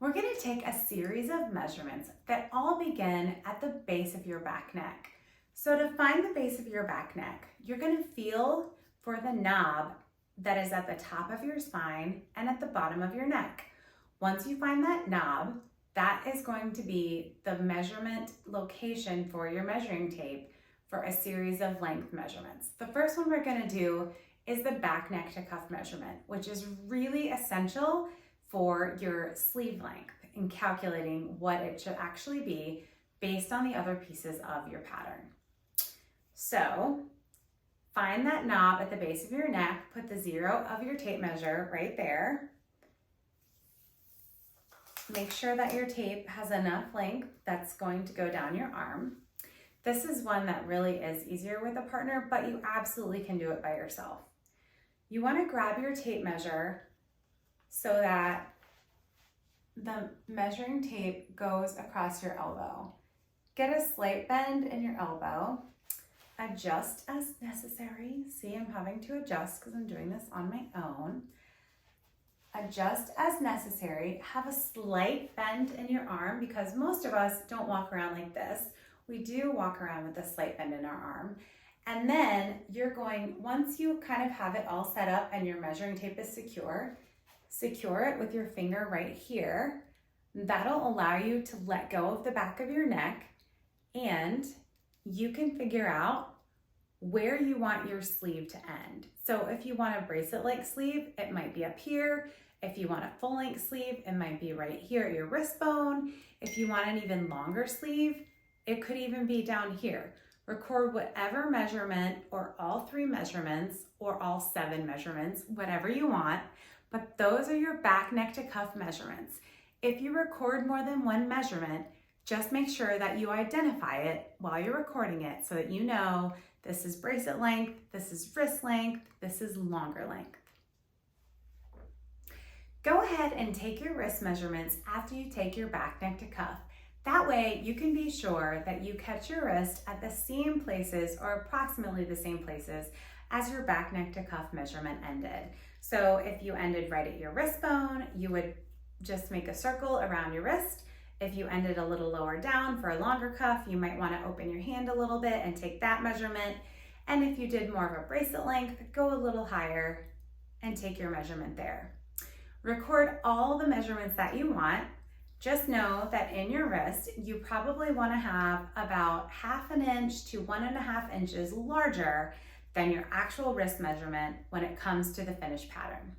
We're going to take a series of measurements that all begin at the base of your back neck. So to find the base of your back neck, you're going to feel for the knob that is at the top of your spine and at the bottom of your neck. Once you find that knob, that is going to be the measurement location for your measuring tape for a series of length measurements. The first one we're going to do is the back neck to cuff measurement, which is really essential for your sleeve length in calculating what it should actually be based on the other pieces of your pattern. So find that knob at the base of your neck, put the 0 of your tape measure right there. Make sure that your tape has enough length that's going to go down your arm. This is one that really is easier with a partner, but you absolutely can do it by yourself. You want to grab your tape measure so that the measuring tape goes across your elbow. Get a slight bend in your elbow. Adjust as necessary. See, I'm having to adjust because I'm doing this on my own. Adjust as necessary. Have a slight bend in your arm because most of us don't walk around like this. We do walk around with a slight bend in our arm. And then you're going, once you kind of have it all set up and your measuring tape is secure it with your finger right here. That'll allow you to let go of the back of your neck and you can figure out where you want your sleeve to end. So if you want a bracelet-like sleeve, it might be up here. If you want a full-length sleeve, it might be right here at your wrist bone. If you want an even longer sleeve, it could even be down here. Record whatever measurement or all 3 measurements or all 7 measurements, whatever you want, but those are your back neck to cuff measurements. If you record more than 1 measurement, just make sure that you identify it while you're recording it so that you know this is bracelet length, this is wrist length, this is longer length. Go ahead and take your wrist measurements after you take your back neck to cuff. That way you can be sure that you catch your wrist at the same places or approximately the same places as your back neck to cuff measurement ended. So if you ended right at your wrist bone, you would just make a circle around your wrist. If you ended a little lower down for a longer cuff, you might want to open your hand a little bit and take that measurement. And if you did more of a bracelet length, go a little higher and take your measurement there. Record all the measurements that you want. Just know that in your wrist, you probably want to have about 1/2 inch to 1.5 inches larger than your actual wrist measurement when it comes to the finished pattern.